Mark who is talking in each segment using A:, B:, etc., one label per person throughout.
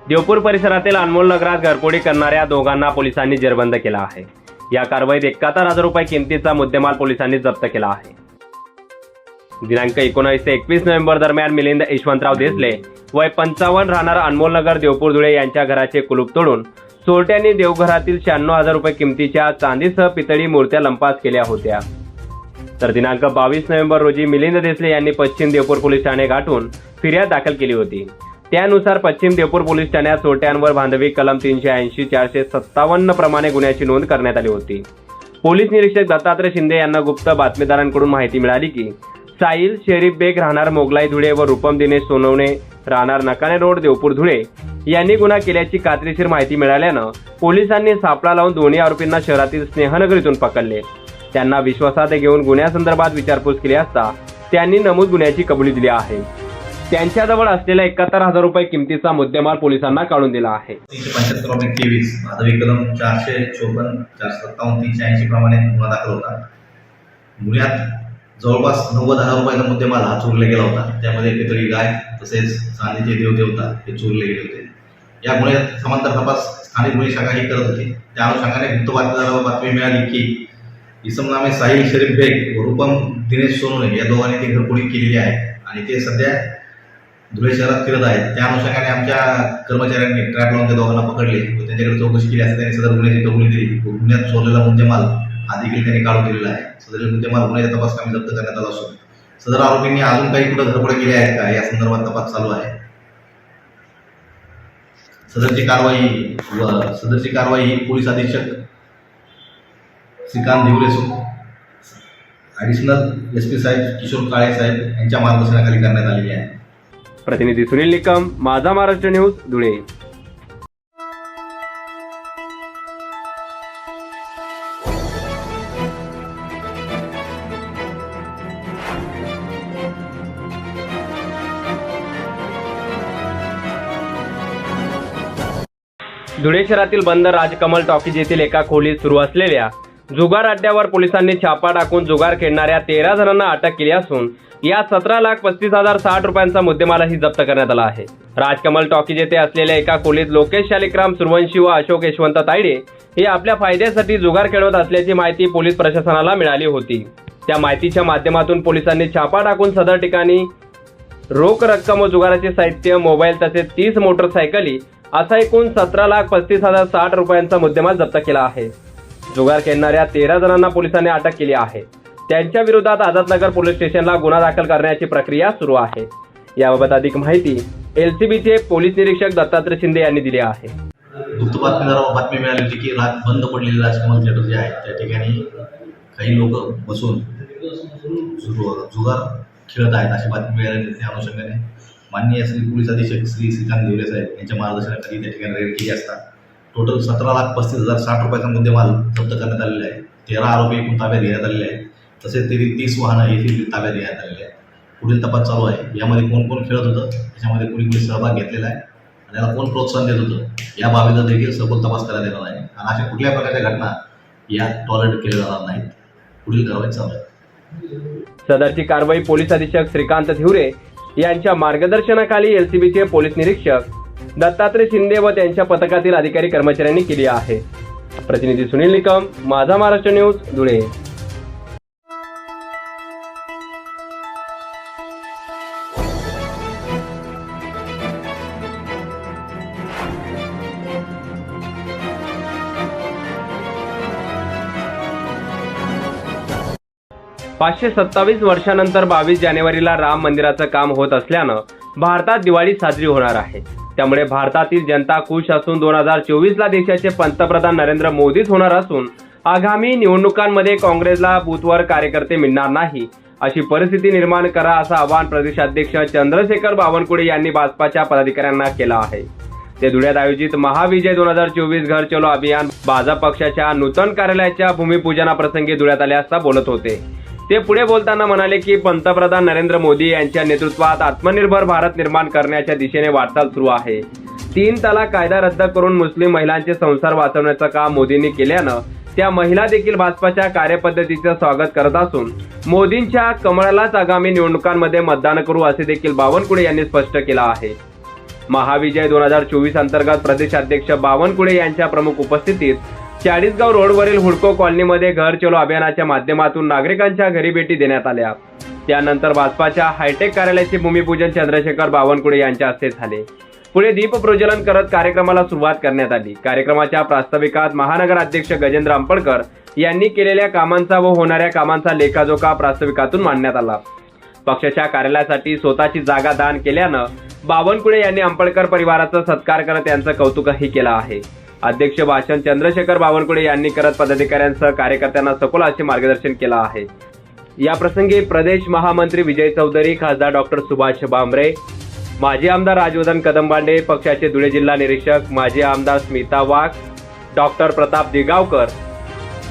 A: देवपूर परिसरातील अनमोल नगरात घरफोडी करणाऱ्या दोघांना पोलिसांनी जेरबंद केला आहे। या कारवाईत 71,000 रुपये किमतीचा मुद्देमाल पोलिसांनी जप्त केला आहे। दिनांक 19 ते 21 नोव्हेंबर दरम्यान मिलिंद यशवंतराव देसले वय 55 राहणार अनमोल नगर देवपूर धुळे यांच्या घराचे कुलूप तोडून चोरट्यांनी देवघरातील 96,000 रुपये किमतीच्या चांदीसह पितळी मूर्त्या लंपास केल्या होत्या। तर दिनांक 22 नोव्हेंबर रोजी मिलिंद देसले यांनी पश्चिम देवपूर पोलीस ठाणे गाठून फिर्याद दाखल केली होती। त्यानुसार पश्चिम देवपूर पोलीस ठाण्यात चोरट्यांवर भांडवी कलम 380 457 प्रमाणे गुन्ह्याची नोंद करण्यात आली होती। पोलीस निरीक्षक दत्तात्रय शिंदे यांना गुप्त बातमीदारांकडून माहिती मिळाली की साहिल शरीफ बेग राहणार मोगलाई धुळे व रूपम दिनेश सोनवणे राहणार नकाने रोड देवपूर धुळे यांनी गुन्हा केल्याची खात्रीशीर माहिती मिळाल्यानं पोलिसांनी सापळा लावून दोन्ही आरोपींना शहरातील स्नेहनगरीतून पकडले। त्यांना विश्वासात घेऊन गुन्ह्यासंदर्भात विचारपूस केली असता त्यांनी नमूद गुन्ह्याची कबुली दिली आहे। त्यांच्याजवळ असलेल्या 71,000 रुपये किमतीचा मुद्देमाल पोलिसांना काढून दिला आहे।
B: 375/23 भादवी कलम 454 457 380 प्रमाणे गुन्हा दाखल होता। गुन्ह्यात जवळपास 90,000 रुपयाचा मुद्देमाल हा चोरला गेला होता। त्यामध्ये पितळी गाय तसेच चांदीचे देवदेवता हे चोरले गेले होते। या गुन्ह्यात समांतर तपास स्थानिक गुन्हे शाखा ही करत होती। त्या अनुषंगाने गुप्त बातमीदाराला बातमी मिळाली की इसम नामे साहिल शरीफ बेग व रूपम दिनेश सोनवणे या दोघांनी ती घरफोडी केलेली आहे आणि ते सध्या धुळे शहरात फिरत आहेत। त्या अनुषंगाने आमच्या कर्मचाऱ्यांनी ट्रॅप लावून त्या दोघांना पकडले व त्यांच्याकडे चौकशी केली असता त्यांनी सदर गुन्ह्याची कबुली दिली व गुन्ह्यात चोरलेला मुद्देमाल हा देखील त्यांनी काढून दिलेला आहे। सदर मुद्देमाल गुन्ह्याच्या तपासकामी जप्त करण्यात आला असून सदर आरोपींनी अजून काही कुठे घरफोड्या केल्या आहेत का या संदर्भात तपास चालू आहे। सदरची कारवाई ही पोलीस अधीक्षक श्रीकांत धिवरे ॲडिशनल SP साहेब किशोर काळे साहेब यांच्या मार्गदर्शनाखाली करण्यात आलेली आहे।
A: प्रतिनिधी सुनील निकम, माझा महाराष्ट्र न्यूज, धुळे। धुळे शहरातील बंद राजकमल टॉकीज येथील एका खोलीत सुरू असलेल्या जुगार अड्ड्यावर पोलिसांनी छापा टाकून जुगार खेळणाऱ्या 13 जणांना अटक केली असून या 17,35,060 रुपयांचा मुद्देमालही जप्त करण्यात आला आहे। राजकमल टॉकीज येथे असलेल्या एका खोलीत लोकेश शालिग्राम सूर्यवंशी व अशोक यशवंत तायडे हे आपल्या फायद्यासाठी जुगार खेळवत असल्याची माहिती पोलीस प्रशासनाला मिळाली होती। त्या माहितीच्या माध्यमातून पोलिसांनी छापा टाकून सदर ठिकाणी रोख रक्कम व जुगाराचे साहित्य, मोबाईल तसेच 30 मोटरसायकली असा एकूण 17,35,060 रुपयांचा मुद्देमाल जप्त केला आहे। जुगार खेळणाऱ्या 13 जणांना पोलिसांनी अटक केली आहे। त्यांच्या विरोधात आझादनगर पोलीस स्टेशनला गुन्हा दाखल करण्याची प्रक्रिया सुरू आहे। याबाबत अधिक माहिती LCBचे पोलीस निरीक्षक दत्तात्रय शिंदे यांनी दिली आहे।
B: गुप्त बातमीदाराला बातमी मिळाली होती की बंद पडलेले राजकमल थिएटर जे आहे त्या ठिकाणी काही लोक बसून जुगार खेळत आहेत अशी बातमी मिळाली। त्या अनुषंगाने माननीय श्री पोलीस अधीक्षक श्रीकांत धिवरे साहेब यांच्या मार्गदर्शनाखाली त्या ठिकाणी रेड केली असता टोटल 17,35,060 रुपयाचा मुद्देमाल जप्त करण्यात आलेला आहे। 13 आरोपी एकूण ताब्यात घेण्यात आलेले आहेत। तसेच 30 वाहनं देखील ताब्यात घेण्यात आलेली आहेत। पुढील तपास चालू आहे। यामध्ये कोण कोण खेळत होतं, त्याच्यामध्ये कोणी सहभाग घेतलेला आहे आणि त्याला कोण प्रोत्साहन देत होतं या बाबीचा देखील सखोल तपास करण्यात येणार आहे आणि अशा कुठल्या प्रकारच्या घटना या टॉलरेट केल्या जाणार नाहीत। पुढील कारवाई चालू आहे।
A: सदरची कारवाई पोलीस अधीक्षक श्रीकांत धिवरे यांच्या मार्गदर्शनाखाली LCBचे पोलीस निरीक्षक दत्तात्रय शिंदे व त्यांच्या पथकातील अधिकारी कर्मचाऱ्यांनी केली आहे। प्रतिनिधी सुनील निकम, माझा महाराष्ट्र न्यूज, धुळे। ...527 वर्षानंतर 22 जानेवारीला राम मंदिराचं काम होत असल्यानं भारतात दिवाळी साजरी होणार आहे। त्यामुळे भारतातील जनता खुश असून 2024ला देशाचे पंतप्रधान नरेंद्र मोदीच होणार असून आगामी निवडणुकांमध्ये काँग्रेसला बूथवर कार्यकर्ते मिळणार नाही अशी परिस्थिती निर्माण करा असं आवाहन प्रदेशाध्यक्ष चंद्रशेखर बावनकुळे यांनी भाजपाच्या पदाधिकाऱ्यांना केलं आहे। ते धुळ्यात आयोजित महाविजय 2024 घर चलो अभियान भाजप पक्षाच्या नूतन कार्यालयाच्या भूमिपूजनाप्रसंगी धुळ्यात आले असता बोलत होते। ते पुढे बोलताना म्हणाले की पंतप्रधान नरेंद्र मोदी यांच्या नेतृत्वात आत्मनिर्भर भारत निर्माण करण्याच्या दिशेने वाटचाल सुरू आहे। 3 तलाक कायदा रद्द करून मुस्लिम महिलांचे संसार वाचवण्याचं काम मोदींनी केल्यानं त्या महिला देखील भाजपाच्या कार्यपद्धतीचं स्वागत करत असून मोदींच्या कमळालाच आगामी निवडणुकांमध्ये मतदान करू असे देखील बावनकुळे यांनी स्पष्ट केलं आहे। महाविजय 2024 अंतर्गत प्रदेशाध्यक्ष बावनकुळे यांच्या प्रमुख उपस्थितीत चाळीसगाव रोडवरील हुडको कॉलनीमध्ये घर चलो अभियानाच्या माध्यमातून नागरिकांच्या घरी भेटी देण्यात आल्या। त्यानंतर भाजपाच्या हायटेक कार्यालयाचे भूमिपूजन चंद्रशेखर बावनकुळे यांच्या हस्ते झाले। पुढे दीप प्रज्वलन करत कार्यक्रमाला सुरुवात करण्यात आली। कार्यक्रमाच्या प्रास्ताविकात महानगर अध्यक्ष गजेंद्र अंपळकर यांनी केलेल्या कामांचा व होणाऱ्या कामांचा लेखाजोखा प्रास्ताविकातून मांडण्यात आला। पक्षाच्या कार्यालयासाठी स्वतःची जागा दान केल्यानं बावनकुळे यांनी अंपळकर परिवाराचा सत्कार करत त्यांचं कौतुकही केलं आहे। अध्यक्ष भाषण चंद्रशेखर बावनकुळे यांनी करत पदाधिकाऱ्यांसह कार्यकर्त्यांना सखोल असे मार्गदर्शन केलं आहे। या प्रसंगी प्रदेश महामंत्री विजय चौधरी, खासदार डॉक्टर सुभाष भामरे, माजी आमदार राजवर्धन कदमबांडे, पक्षाचे धुळे जिल्हा निरीक्षक माजी आमदार स्मिता वाघ, डॉक्टर प्रताप दिगावकर,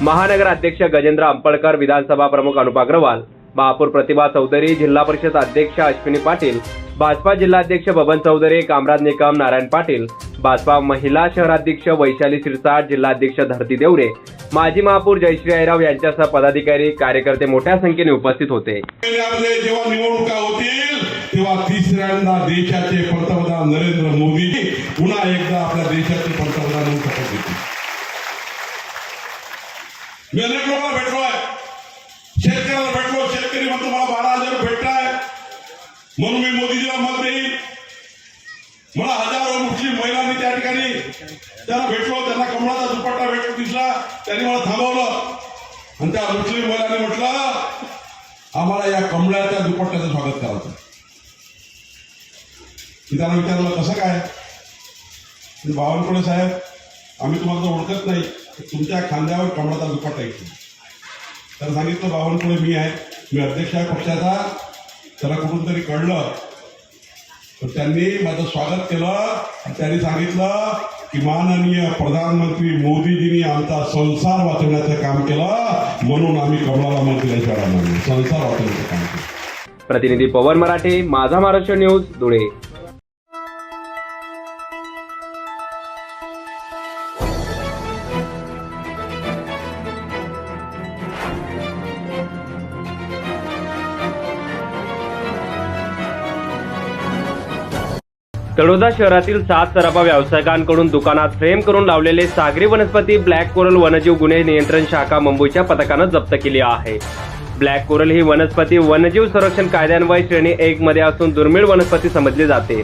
A: महानगर अध्यक्ष गजेंद्र अंपळकर, विधानसभा प्रमुख अनुप अग्रवाल, महापौर प्रतिभा चौधरी, जिल्हा परिषद अध्यक्ष अश्विनी पाटील, भाजपा जिल्हाध्यक्ष बबन चौधरी, कामराज निकम, नारायण पाटील, भाजपा महिला शहराध्यक्ष वैशाली शिरसाट, जिल्हाध्यक्ष धरती देवरे, माजी महापौर जयश्री आयराव यांच्यासह पदाधिकारी कार्यकर्ते मोठ्या संख्येने उपस्थित होते।
C: जेव्हा निवडणुका होतील तेव्हा तिसऱ्यांदा देशाचे पंतप्रधान नरेंद्र मोदी पुन्हा एकदा आपल्या देशाचे पंतप्रधान म्हणून शपथ घेतील। मी अनेक लोकांना भेटलोय, शेतकऱ्याला भेटलो, शेतकरी म्हणतो मला 12,000 भेटताय म्हणून मी मोदीजीला मत देईन। मला हजारो मुस्लिम महिलांनी त्या ठिकाणी त्यांना भेटलो, त्यांना कमळाचा दुपट्टा भेटलो दिसला, त्यांनी मला थांबवलं आणि त्या मुस्लिम महिलांनी म्हटलं आम्हाला या कमळाच्या दुपट्ट्याचं स्वागत करायचं। मी त्यांना विचारलं कसं काय? बावनकुळे साहेब, आम्ही तुम्हाला तर ओळखत नाही, तुमच्या खांद्यावर कमळाचा दुपट्टा येतो। तर सांगितलं बावनकुळे मी आहे, मी अध्यक्ष आहे पक्षाचा। त्याला कुठून तरी कळलं, तर त्यांनी माझं स्वागत केलं आणि त्यांनी सांगितलं की माननीय प्रधानमंत्री मोदीजींनी आमचा संसार वाचवण्याचं काम केलं म्हणून आम्ही कमळाला मत दिल्याशिवाय राहणार नाही, संसार वाचवण्याचं काम केलं।
A: प्रतिनिधी पवन मराठे, माझा महाराष्ट्र न्यूज, धुळे। तळोदा शहरातील 7 सराफा व्यावसायिकांकडून दुकानात फ्रेम करून लावलेले सागरी वनस्पती ब्लॅक कोरल वन्यजीव गुन्हे नियंत्रण शाखा मुंबईच्या पथकानं जप्त केली आहे। ब्लॅक कोरल ही वनस्पती वन्यजीव संरक्षण कायद्यान्वये श्रेणी 1 मध्ये असून दुर्मिळ वनस्पती समजली जाते।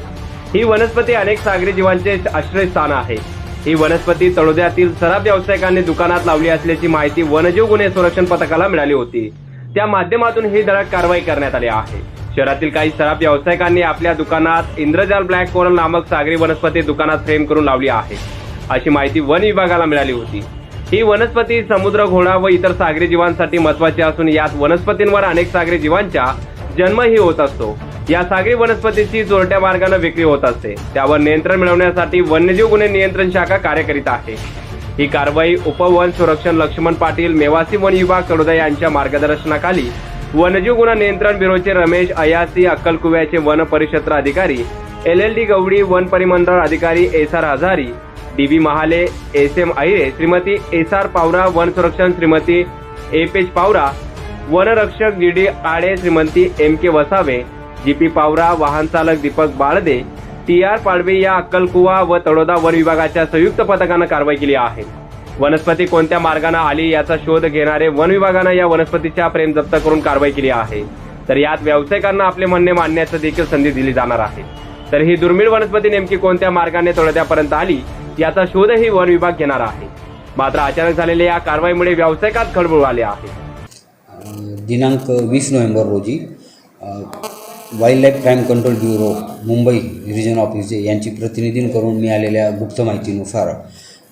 A: ही वनस्पती अनेक सागरी जीवांचे आश्रयस्थान आहे। ही वनस्पती तळोद्यातील सराफ व्यावसायिकांनी दुकानात लावली असल्याची माहिती वन्यजीव गुन्हे संरक्षण पथकाला मिळाली होती। त्या माध्यमातून ही धडक कारवाई करण्यात आली आहे। शहरातील काही सराफ व्यावसायिकांनी आपल्या दुकानात इंद्रजाल ब्लॅक कोरल नामक सागरी वनस्पती दुकानात फ्रेम करून लावली आहे, अशी माहिती वन विभागाला मिळाली होती। ही वनस्पती समुद्र, घोडा व इतर सागरी जीवांसाठी महत्त्वाची असून यात वनस्पतींवर अनेक सागरी जीवांचा जन्मही होत असतो। या सागरी वनस्पतीची चोरट्या मार्गाने विक्री होत असते। त्यावर नियंत्रण मिळवण्यासाठी वन्यजीव गुन्हे नियंत्रण शाखा कार्य करीत आहे। ही कारवाई उपवन संरक्षण लक्ष्मण पाटील, मेवासी वन विभाग तळोदा यांच्या मार्गदर्शनाखाली वन्यजीव गुन्हा नियंत्रण ब्युरोचे रमेश अयासी, अक्कलकुव्याचे वन परिक्षेत्र अधिकारी LLD गवडी, वन परिमंडळ अधिकारी SR हजारी, DB Mahale, SM Ahire, Shrimati SR Pawara, one संरक्षण श्रीमती AP पावरा, वनरक्षक GD आडे, श्रीमती MK वसावे, GP पावरा, वाहन चालक दीपक बाळदे, TR पाडवे या अक्कलकुवा व तळोदा वन विभागाच्या संयुक्त पथकानं कारवाई केली आहे। वनस्पती कोणत्या मार्गाने आली याचा शोध घेणारे वन विभागानं या वनस्पतीच्या फ्रेम जप्त करून कारवाई केली आहे। तर यात व्यावसायिकांना आपले म्हणणे मांडण्याची देखील संधी दिली जाणार आहे। तर ही दुर्मिळ वनस्पती नेमकी कोणत्या मार्गाने तळोद्यापर्यंत आली याचा शोधही वन विभाग घेणार आहे। मात्र अचानक झालेल्या या कारवाईमुळे व्यावसायिकात खळबळ उडाली आहे।
D: दिनांक 20 नोव्हेंबर रोजी wildlife crime control bureau Mumbai region office यांची प्रतिनिधींकडून मिळालेल्या गुप्त माहितीनुसार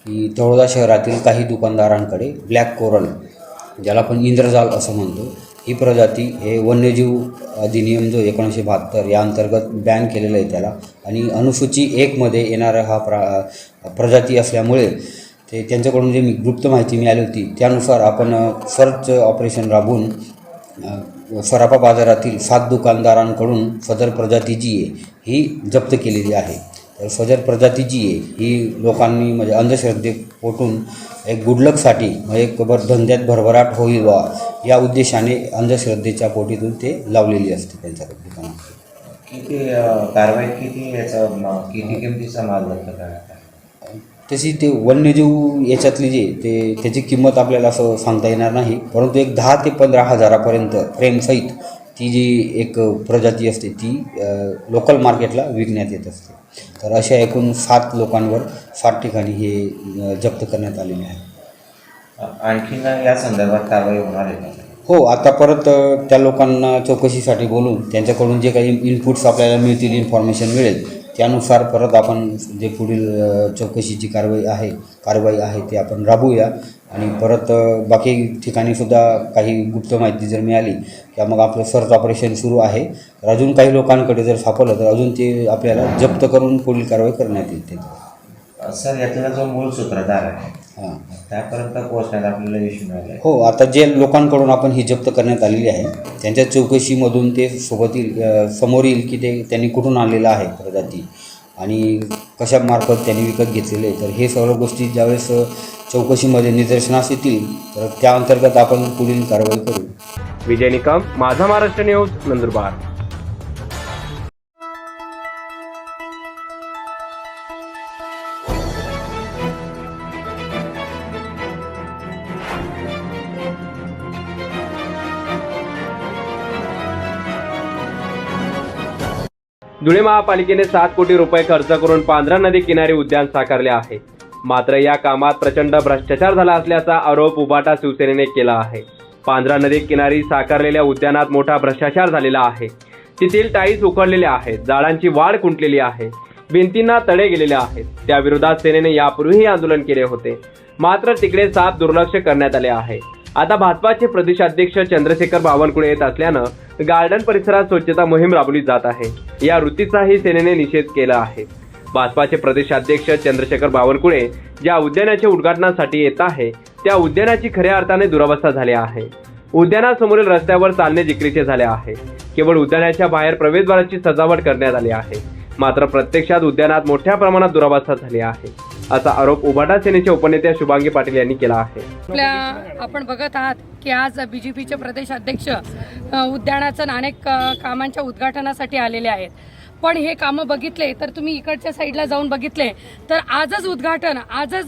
D: की तळोदा शहरातील काही दुकानदारांकडे ब्लॅक कोरल, ज्याला आपण इंद्रजाल असं म्हणतो, ही प्रजाती हे वन्यजीव अधिनियम जो 1972 या अंतर्गत बॅन केलेलं आहे त्याला, आणि अनुसूची 1 मध्ये येणारा हा प्रजाती असल्यामुळे ते त्यांच्याकडून जे गुप्त माहिती मिळाली होती त्यानुसार आपण सर्च ऑपरेशन राबवून सराफा बाजारातील 7 दुकानदारांकडून सदर प्रजाती जी आहे ही जप्त केलेली आहे। तर सदर प्रजाती जी आहे ही लोकांनी म्हणजे अंधश्रद्धे पोटून एक गुडलकसाठी एक धंद्यात भरभराट होईल वा या उद्देशाने अंधश्रद्धेच्या पोटीतून ते लावलेली असते त्यांच्या दुकानात।
E: किती कारवाईत किती किती किमतीचा माल जप्त करण्यात आला?
D: तशी ते वन्यजीव याच्यातली जे ते त्याची किंमत आपल्याला असं सांगता येणार नाही, परंतु एक 10 ते 15 हजारापर्यंत फ्रेमसहित ती जी एक प्रजाती असते ती लोकल मार्केटला विकण्यात येत असते. तर अशा एकूण 7 लोकांवर 7 ठिकाणी हे जप्त करण्यात आलेले आहे.
E: आणखीन या संदर्भात कारवाई होणार आहे का?
D: हो, आता परत त्या लोकांना चौकशीसाठी बोलून त्यांच्याकडून जे काही इनपुट्स आपल्याला मिळतील, इन्फॉर्मेशन मिळेल, त्यानुसार परत आपण जे पुढील चौकशीची कारवाई आहे ते आपण राबवूया. आणि परत बाकी ठिकाणीसुद्धा काही गुप्त माहिती जर मिळाली किंवा मग आपलं सर्च ऑपरेशन सुरू आहे, तर अजून काही लोकांकडे जर सापडलं तर अजून ते आपल्याला जप्त करून पुढील कारवाई करण्यात येते.
E: सर, यातला जो मूळ सूत्रधार आहे
D: हां,
E: त्यापर्यंत पोहोचण्यात आपल्याला यश मिळालं आहे.
D: हो, आता जे लोकांकडून आपण ही जप्त करण्यात आलेली आहे त्यांच्या चौकशीमधून ते समोर येईल की त्यांनी कुठून आणलेलं आहे प्रजाती आणि कशामार्फत त्यांनी विकत घेतलेले आहे. तर हे सर्व गोष्टी ज्यावेळेस चौकशीमध्ये निदर्शनास येतील तर त्या अंतर्गत आपण पुढील कारवाई करू.
A: विजय निकम, माझा महाराष्ट्र न्यूज, नंदुरबार. धुळे महापालिकेने 7 कोटी रुपये खर्च करून पांढरा नदी किनारी उद्यान साकारले आहे. मात्र या कामात प्रचंड भ्रष्टाचार झाला असल्याचा आरोप उबाटा शिवसेनेने केला आहे. पांढरा नदी किनारी साकारलेल्या उद्यानात मोठा भ्रष्टाचार झालेला आहे. तेथील टाईल्स उखडलेल्या आहेत, झाडांची वाढ खुंटलेली आहे, भिंतींना तडे गेलेले आहेत. त्याविरोधात सेनेने यापूर्वीही आंदोलन केले होते, मात्र तिकडे साफ दुर्लक्ष करण्यात आले आहे. आता भाजपाचे प्रदेशाध्यक्ष चंद्रशेखर बावनकुळे येत असल्यानं गार्डन परिसरात स्वच्छता मोहीम राबवली जात आहे. या वृत्तीचाही सेनेने निषेध केला आहे. भाजपाचे प्रदेशाध्यक्ष चंद्रशेखर बावनकुळे ज्या उद्यानाच्या उद्घाटनासाठी येत आहे त्या उद्यानाची खऱ्या अर्थाने दुरावस्था झाली आहे. उद्यानासमोरील रस्त्यावर चालणे जिकरीचे झाले आहे. केवळ उद्यानाच्या बाहेर प्रवेशद्वाराची सजावट करण्यात आली आहे, मात्र प्रत्यक्षात उद्यानात मोठ्या प्रमाणात दुरावस्था झाली आहे, असा आरोप उबाटा सेनेच्या उपनेत्या शुभांगी पाटील यांनी केला आहे.
F: आपण बघत आहात की आज बीजेपीचे प्रदेश अध्यक्ष उद्यानाचं अनेक कामांच्या उद्घाटनासाठी आलेले आहेत. पण हे कामं बघितले तर तुम्ही इकडच्या साईडला जाऊन बघितले तर आजच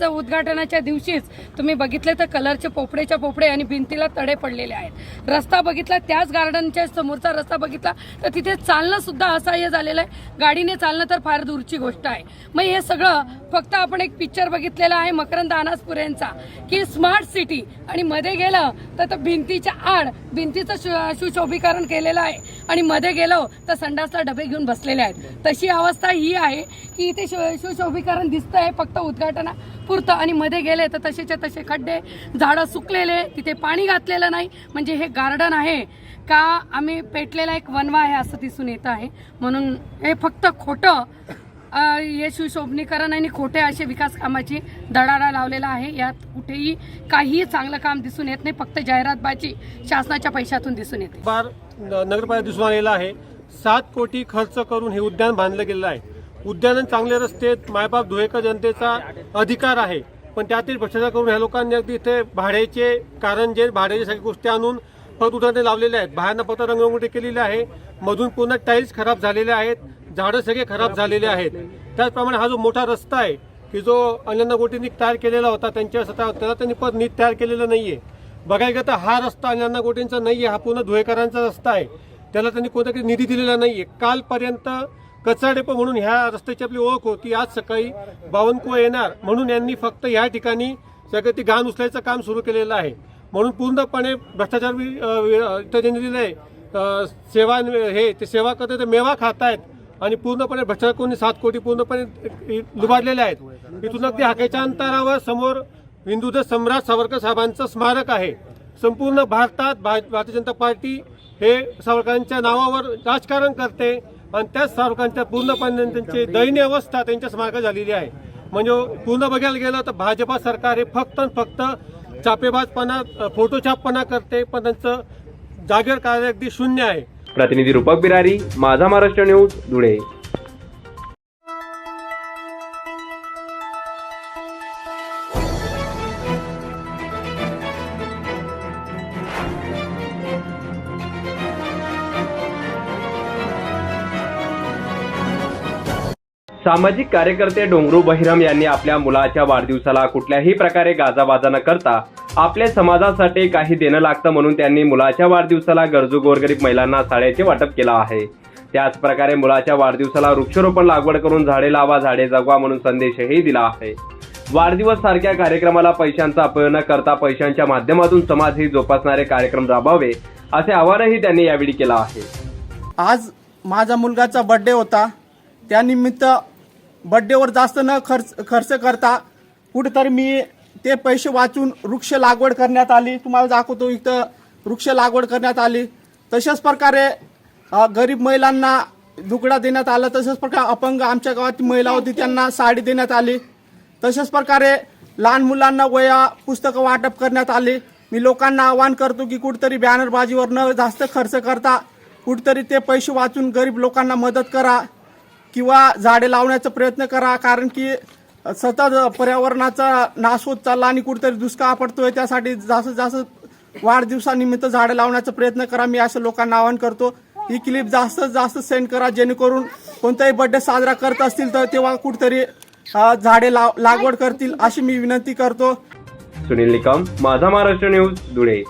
F: उद्घाटनाच्या दिवशीच तुम्ही बघितले तर कलरचे पोपडेच्या पोपडे आणि भिंतीला तडे पडलेले आहेत. रस्ता बघितला, त्याच गार्डनच्या समोरचा रस्ता बघितला तर तिथे चालणं सुद्धा असह्य झालेलं आहे. गाडीने चालणं तर फार दूरची गोष्ट आहे. मग हे सगळं फक्त आपण एक पिक्चर बघितलेला आहे मकरंद अनासपुरेंचा की स्मार्ट सिटी, आणि मध्ये गेलं तर भिंतीच्या आड भिंतीचं सुशोभीकरण केलेलं आहे आणि मध्ये गेलो तर संडासला डबे घेऊन बसलेले आहेत. तशी अवस्था ही आहे की इथे सुशोभीकरण दिसतंय फक्त उद्घाटनापुरतं आणि मध्ये गेले तर तसेच्या तसे खड्डे, झाडं सुकलेले, तिथे पाणी घातलेलं नाही. म्हणजे हे गार्डन आहे का आम्ही पेटलेला एक वनवा आहे असं दिसून येत आहे. म्हणून हे फक्त खोटं हे सुशोभनीकरण आणि खोटे असे विकास कामाची दडाडा लावलेला आहे. यात कुठेही काही चांगलं काम दिसून येत नाही, फक्त जाहिरातबाजी शासनाच्या पैशातून दिसून येते.
G: नगरपालिका दिसून आलेला आहे. 7 कोटी खर्च करून हे उद्यान बांधलं गेलेलं आहे. उद्यान चांगले रस्ते, मायबाप धुळेकर जनतेचा अधिकार आहे, पण त्यातील भ्रष्टाचार करून ह्या लोकांनी अगदी इथे भाड्याचे कारंजे, भाड्याच्या सगळ्या गोष्टी आणून फक्त उद्याने लावलेले आहेत. बाहेरनं फक्त रंगरंगोटी केलेली आहे, मधून पूर्ण टाईल्स खराब झालेले आहेत, झाडं सगळे खराब झालेले आहेत. त्याचप्रमाणे हा जो मोठा रस्ता आहे की जो अनंत गोटींनी तयार केलेला होता त्यांच्या स्वतः, त्याला त्यांनी परत नीट तयार केलेलं नाहीये. बघायला गेलं तर हा रस्ता अनंत गोटींचा नाहीये, हा पूर्ण धुळेकरांचा रस्ता आहे. त्याला त्यांनी कोणता निधी दिलेला नाहीये. कालपर्यंत कचरा डेपो म्हणून ह्या रस्त्याची आपली ओळख होती. आज सकाळी बावनकुळे येणार म्हणून यांनी फक्त या ठिकाणी सगळं ती घाण उचलायचं काम सुरू केलेलं आहे. म्हणून पूर्णपणे भ्रष्टाचार त्यांनी दिलं आहे. सेवा हे ते सेवा करते ते मेवा खात आहेत आणि पूर्णपणे भ्रष्टाचार करून 7 कोटी पूर्णपणे लुबाडलेले आहेत. इथून अगदी हाकेच्या अंतरावर समोर हिंदुत्व सम्राट सावरकर साहेबांचं स्मारक आहे. संपूर्ण भारतात भारतीय जनता पार्टी हे सावरकरांच्या नावावर राजकारण करते आणि त्याच सावरकरांच्या पूर्णपणे त्यांची दयनीय अवस्था त्यांच्या स्मारकात झालेली आहे. म्हणजे पूर्ण बघायला गेलं तर भाजपा सरकार हे फक्त चापेबाजपणा, फोटोछापपणा करते, पण त्यांचं जागेवर कार्य अगदी शून्य आहे.
A: प्रतिनिधी रूपक बिरारी, माझा महाराष्ट्र न्यूज, धुळे. सामाजिक कार्यकर्ते डोंगरू बहिरम यांनी आपल्या मुलाच्या वाढदिवसाला कुठल्याही प्रकारे गाजावाजा न करता आपल्या समाजासाठी काही देणं लागतं म्हणून त्यांनी मुलाच्या वाढदिवसाला गरजू गोरगरीब महिलांना साड्याचे वाटप केलं आहे. त्याच प्रकारे मुलाच्या वाढदिवसाला वृक्षारोपण लागवड करून झाडे लावा झाडे जगवा म्हणून संदेशही दिला आहे. वाढदिवस सारख्या कार्यक्रमाला पैशांचा अपव्यय न करता पैशांच्या माध्यमातून समाज ही जोपासणारे कार्यक्रम राबवावे असे आवाहनही त्यांनी यावेळी केलं आहे.
H: आज माझा मुलगाचा बर्थडे होता. त्यानिमित्त बर्थडेवर जास्त न खर्च करता कुठेतरी मी ते पैसे वाचून वृक्ष लागवड करण्यात आली. तुम्हाला दाखवतो, इथं वृक्ष लागवड करण्यात आली. तशाच प्रकारे गरीब महिलांना दुकडा देण्यात आला. तशाच प्रकारे अपंग आमच्या गावात महिला होती त्यांना साडी देण्यात आली. तशाच प्रकारे लहान मुलांना वह्या पुस्तकं वाटप करण्यात आली. मी लोकांना आवाहन करतो की कुठेतरी बॅनरबाजीवर न जास्त खर्च करता कुठेतरी ते पैसे वाचून गरीब लोकांना मदत करा किंवा झाडे लावण्याचा प्रयत्न करा. कारण की सतत पर्यावरणाचा नाश होत चालला आणि कुठेतरी दुष्काळ पडतोय. त्यासाठी जास्तीत जास्त वाढदिवसानिमित्त झाडे लावण्याचा प्रयत्न करा. मी असं लोकांना आवाहन करतो. ही क्लिप जास्तीत जास्त सेंड करा जेणेकरून कोणताही बर्थडे साजरा करत असतील तर तेव्हा कुठेतरी झाडे लागवड करतील अशी मी विनंती करतो.
A: सुनील निकम, माझा महाराष्ट्र न्यूज, धुळे.